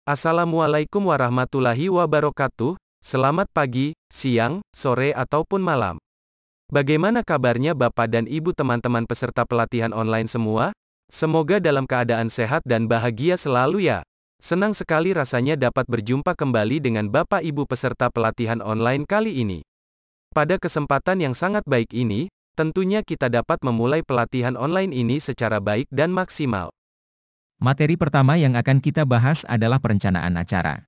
Assalamualaikum warahmatullahi wabarakatuh. Selamat pagi, siang, sore ataupun malam. Bagaimana kabarnya Bapak dan Ibu teman-teman peserta pelatihan online semua? Semoga dalam keadaan sehat dan bahagia selalu ya. Senang sekali rasanya dapat berjumpa kembali dengan Bapak Ibu peserta pelatihan online kali ini. Pada kesempatan yang sangat baik ini, tentunya kita dapat memulai pelatihan online ini secara baik dan maksimal. Materi pertama yang akan kita bahas adalah perencanaan acara.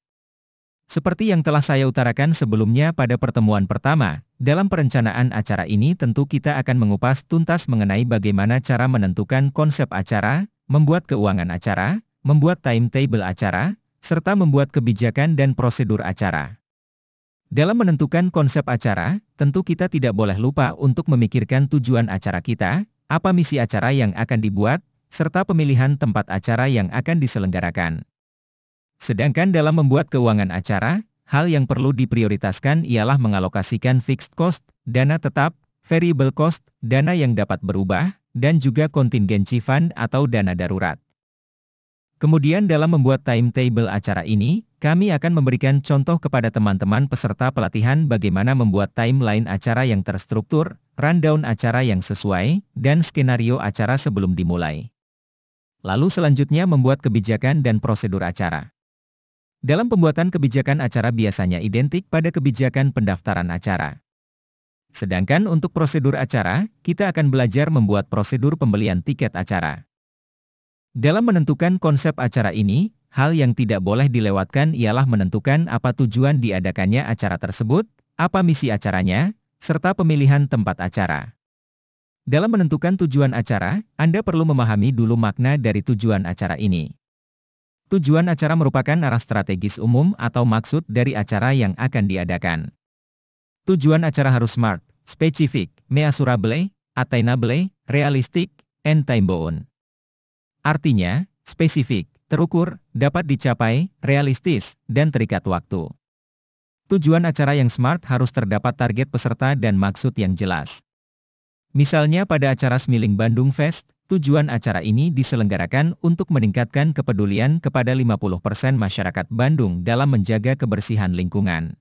Seperti yang telah saya utarakan sebelumnya pada pertemuan pertama, dalam perencanaan acara ini tentu kita akan mengupas tuntas mengenai bagaimana cara menentukan konsep acara, membuat keuangan acara, membuat timetable acara, serta membuat kebijakan dan prosedur acara. Dalam menentukan konsep acara, tentu kita tidak boleh lupa untuk memikirkan tujuan acara kita, apa misi acara yang akan dibuat, serta pemilihan tempat acara yang akan diselenggarakan. Sedangkan dalam membuat keuangan acara, hal yang perlu diprioritaskan ialah mengalokasikan fixed cost, dana tetap, variable cost, dana yang dapat berubah, dan juga contingency fund atau dana darurat. Kemudian dalam membuat timetable acara ini, kami akan memberikan contoh kepada teman-teman peserta pelatihan bagaimana membuat timeline acara yang terstruktur, rundown acara yang sesuai, dan skenario acara sebelum dimulai. Lalu selanjutnya membuat kebijakan dan prosedur acara. Dalam pembuatan kebijakan acara biasanya identik pada kebijakan pendaftaran acara. Sedangkan untuk prosedur acara, kita akan belajar membuat prosedur pembelian tiket acara. Dalam menentukan konsep acara ini, hal yang tidak boleh dilewatkan ialah menentukan apa tujuan diadakannya acara tersebut, apa misi acaranya, serta pemilihan tempat acara. Dalam menentukan tujuan acara, Anda perlu memahami dulu makna dari tujuan acara ini. Tujuan acara merupakan arah strategis umum atau maksud dari acara yang akan diadakan. Tujuan acara harus smart, spesifik, measurable, attainable, realistic, and time-bound. Artinya, spesifik, terukur, dapat dicapai, realistis, dan terikat waktu. Tujuan acara yang smart harus terdapat target peserta dan maksud yang jelas. Misalnya pada acara Smiling Bandung Fest, tujuan acara ini diselenggarakan untuk meningkatkan kepedulian kepada 50% masyarakat Bandung dalam menjaga kebersihan lingkungan.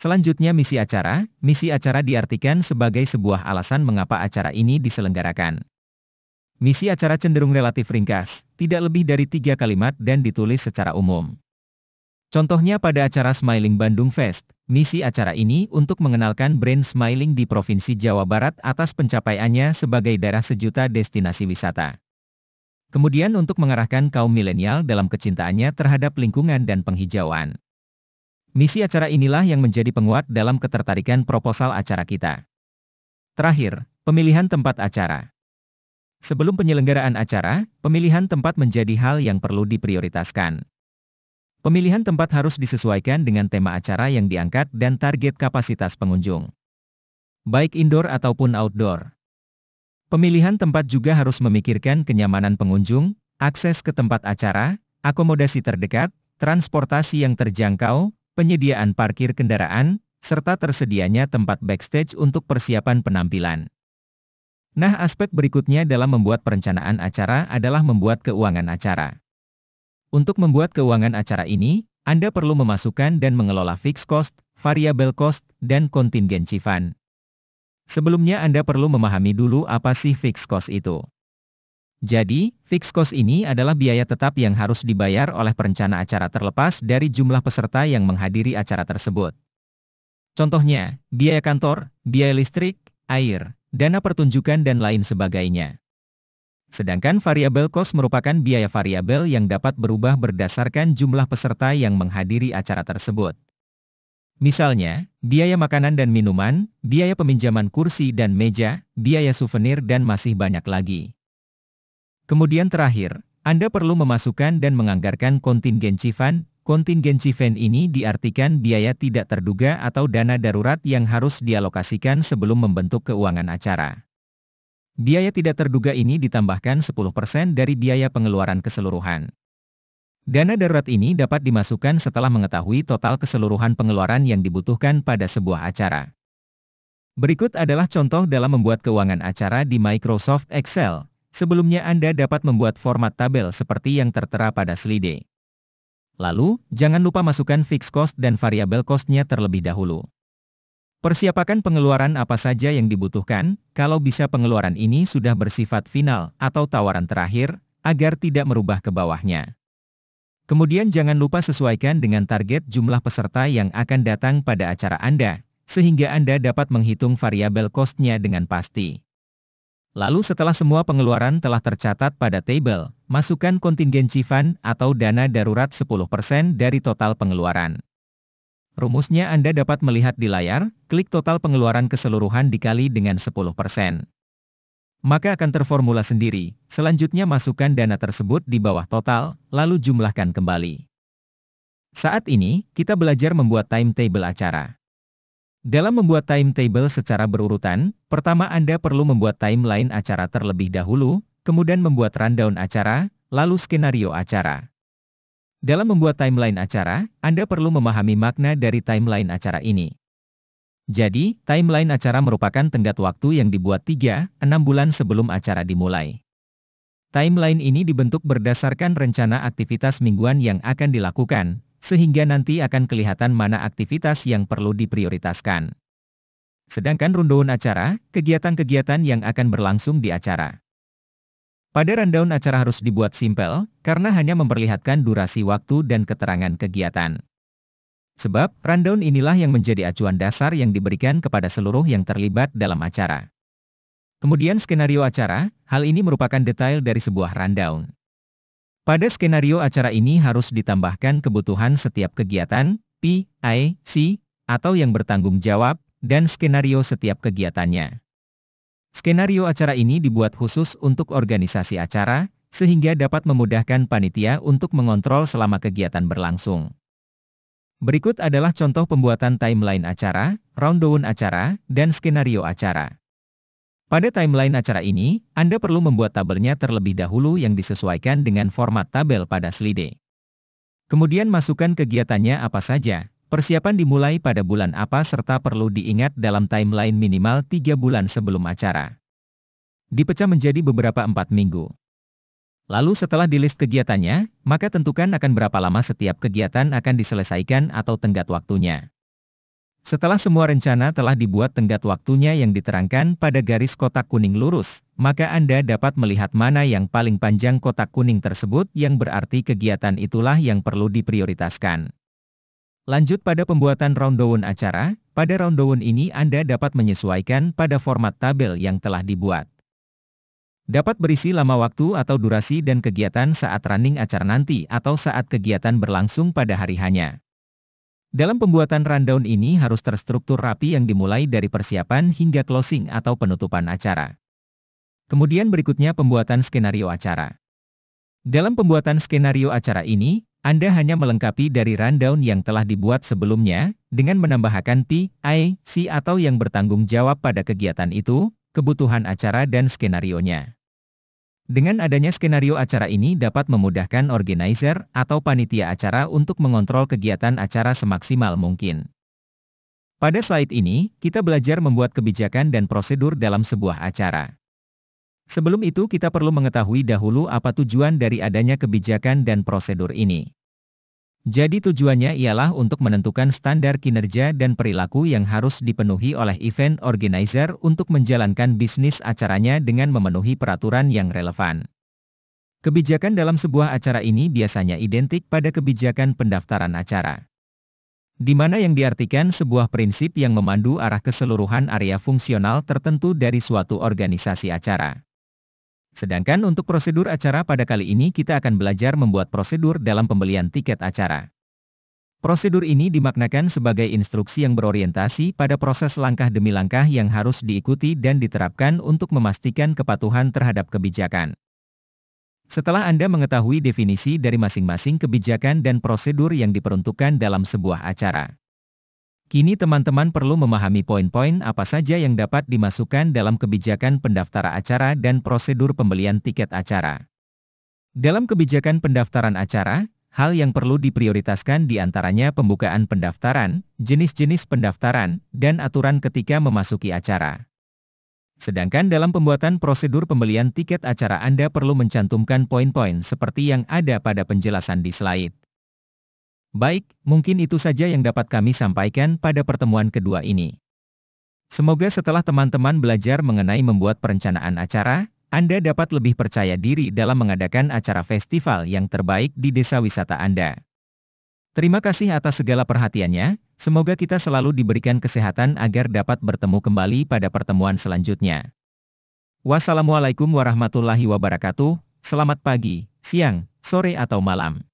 Selanjutnya misi acara diartikan sebagai sebuah alasan mengapa acara ini diselenggarakan. Misi acara cenderung relatif ringkas, tidak lebih dari 3 kalimat dan ditulis secara umum. Contohnya pada acara Smiling Bandung Fest, misi acara ini untuk mengenalkan brand Smiling di Provinsi Jawa Barat atas pencapaiannya sebagai daerah sejuta destinasi wisata. Kemudian untuk mengarahkan kaum milenial dalam kecintaannya terhadap lingkungan dan penghijauan. Misi acara inilah yang menjadi penguat dalam ketertarikan proposal acara kita. Terakhir, pemilihan tempat acara. Sebelum penyelenggaraan acara, pemilihan tempat menjadi hal yang perlu diprioritaskan. Pemilihan tempat harus disesuaikan dengan tema acara yang diangkat dan target kapasitas pengunjung, baik indoor ataupun outdoor. Pemilihan tempat juga harus memikirkan kenyamanan pengunjung, akses ke tempat acara, akomodasi terdekat, transportasi yang terjangkau, penyediaan parkir kendaraan, serta tersedianya tempat backstage untuk persiapan penampilan. Nah, aspek berikutnya dalam membuat perencanaan acara adalah membuat keuangan acara. Untuk membuat keuangan acara ini, Anda perlu memasukkan dan mengelola fixed cost, variable cost, dan contingency fund. Sebelumnya Anda perlu memahami dulu apa sih fixed cost itu. Jadi, fixed cost ini adalah biaya tetap yang harus dibayar oleh perencana acara terlepas dari jumlah peserta yang menghadiri acara tersebut. Contohnya, biaya kantor, biaya listrik, air, dana pertunjukan dan lain sebagainya. Sedangkan variable cost merupakan biaya variabel yang dapat berubah berdasarkan jumlah peserta yang menghadiri acara tersebut. Misalnya, biaya makanan dan minuman, biaya peminjaman kursi dan meja, biaya souvenir dan masih banyak lagi. Kemudian terakhir, Anda perlu memasukkan dan menganggarkan contingency fund. Contingency fund ini diartikan biaya tidak terduga atau dana darurat yang harus dialokasikan sebelum membentuk keuangan acara. Biaya tidak terduga ini ditambahkan 10% dari biaya pengeluaran keseluruhan. Dana darurat ini dapat dimasukkan setelah mengetahui total keseluruhan pengeluaran yang dibutuhkan pada sebuah acara. Berikut adalah contoh dalam membuat keuangan acara di Microsoft Excel. Sebelumnya Anda dapat membuat format tabel seperti yang tertera pada slide. Lalu, jangan lupa masukkan fixed cost dan variable cost-nya terlebih dahulu. Persiapkan pengeluaran apa saja yang dibutuhkan, kalau bisa pengeluaran ini sudah bersifat final atau tawaran terakhir, agar tidak merubah ke bawahnya. Kemudian jangan lupa sesuaikan dengan target jumlah peserta yang akan datang pada acara Anda, sehingga Anda dapat menghitung variabel cost-nya dengan pasti. Lalu setelah semua pengeluaran telah tercatat pada table, masukkan contingency fund atau dana darurat 10% dari total pengeluaran. Rumusnya Anda dapat melihat di layar, klik total pengeluaran keseluruhan dikali dengan 10%. Maka akan terformula sendiri, selanjutnya masukkan dana tersebut di bawah total, lalu jumlahkan kembali. Saat ini, kita belajar membuat timetable acara. Dalam membuat timetable secara berurutan, pertama Anda perlu membuat timeline acara terlebih dahulu, kemudian membuat rundown acara, lalu skenario acara. Dalam membuat timeline acara, Anda perlu memahami makna dari timeline acara ini. Jadi, timeline acara merupakan tenggat waktu yang dibuat 3-6 bulan sebelum acara dimulai. Timeline ini dibentuk berdasarkan rencana aktivitas mingguan yang akan dilakukan, sehingga nanti akan kelihatan mana aktivitas yang perlu diprioritaskan. Sedangkan rundown acara, kegiatan-kegiatan yang akan berlangsung di acara. Pada rundown acara harus dibuat simpel, karena hanya memperlihatkan durasi waktu dan keterangan kegiatan. Sebab, rundown inilah yang menjadi acuan dasar yang diberikan kepada seluruh yang terlibat dalam acara. Kemudian skenario acara, hal ini merupakan detail dari sebuah rundown. Pada skenario acara ini harus ditambahkan kebutuhan setiap kegiatan, P, I, C, atau yang bertanggung jawab, dan skenario setiap kegiatannya. Skenario acara ini dibuat khusus untuk organisasi acara, sehingga dapat memudahkan panitia untuk mengontrol selama kegiatan berlangsung. Berikut adalah contoh pembuatan timeline acara, rundown acara, dan skenario acara. Pada timeline acara ini, Anda perlu membuat tabelnya terlebih dahulu yang disesuaikan dengan format tabel pada slide. Kemudian masukkan kegiatannya apa saja, persiapan dimulai pada bulan apa serta perlu diingat dalam timeline minimal 3 bulan sebelum acara. Dipecah menjadi beberapa 4 minggu. Lalu setelah di-list kegiatannya, maka tentukan akan berapa lama setiap kegiatan akan diselesaikan atau tenggat waktunya. Setelah semua rencana telah dibuat tenggat waktunya yang diterangkan pada garis kotak kuning lurus, maka Anda dapat melihat mana yang paling panjang kotak kuning tersebut yang berarti kegiatan itulah yang perlu diprioritaskan. Lanjut pada pembuatan rundown acara, pada rundown ini Anda dapat menyesuaikan pada format tabel yang telah dibuat. Dapat berisi lama waktu atau durasi dan kegiatan saat running acara nanti atau saat kegiatan berlangsung pada hari hanya. Dalam pembuatan rundown ini harus terstruktur rapi yang dimulai dari persiapan hingga closing atau penutupan acara. Kemudian berikutnya pembuatan skenario acara. Dalam pembuatan skenario acara ini, Anda hanya melengkapi dari rundown yang telah dibuat sebelumnya, dengan menambahkan P, I, C atau yang bertanggung jawab pada kegiatan itu, kebutuhan acara dan skenarionya. Dengan adanya skenario acara ini dapat memudahkan organizer atau panitia acara untuk mengontrol kegiatan acara semaksimal mungkin. Pada slide ini, kita belajar membuat kebijakan dan prosedur dalam sebuah acara. Sebelum itu kita perlu mengetahui dahulu apa tujuan dari adanya kebijakan dan prosedur ini. Jadi tujuannya ialah untuk menentukan standar kinerja dan perilaku yang harus dipenuhi oleh event organizer untuk menjalankan bisnis acaranya dengan memenuhi peraturan yang relevan. Kebijakan dalam sebuah acara ini biasanya identik pada kebijakan pendaftaran acara, di mana yang diartikan sebuah prinsip yang memandu arah keseluruhan area fungsional tertentu dari suatu organisasi acara. Sedangkan untuk prosedur acara pada kali ini kita akan belajar membuat prosedur dalam pembelian tiket acara. Prosedur ini dimaknakan sebagai instruksi yang berorientasi pada proses langkah demi langkah yang harus diikuti dan diterapkan untuk memastikan kepatuhan terhadap kebijakan. Setelah Anda mengetahui definisi dari masing-masing kebijakan dan prosedur yang diperuntukkan dalam sebuah acara, kini teman-teman perlu memahami poin-poin apa saja yang dapat dimasukkan dalam kebijakan pendaftaran acara dan prosedur pembelian tiket acara. Dalam kebijakan pendaftaran acara, hal yang perlu diprioritaskan diantaranya pembukaan pendaftaran, jenis-jenis pendaftaran, dan aturan ketika memasuki acara. Sedangkan dalam pembuatan prosedur pembelian tiket acara Anda perlu mencantumkan poin-poin seperti yang ada pada penjelasan di slide. Baik, mungkin itu saja yang dapat kami sampaikan pada pertemuan kedua ini. Semoga setelah teman-teman belajar mengenai membuat perencanaan acara, Anda dapat lebih percaya diri dalam mengadakan acara festival yang terbaik di desa wisata Anda. Terima kasih atas segala perhatiannya, semoga kita selalu diberikan kesehatan agar dapat bertemu kembali pada pertemuan selanjutnya. Wassalamualaikum warahmatullahi wabarakatuh, selamat pagi, siang, sore atau malam.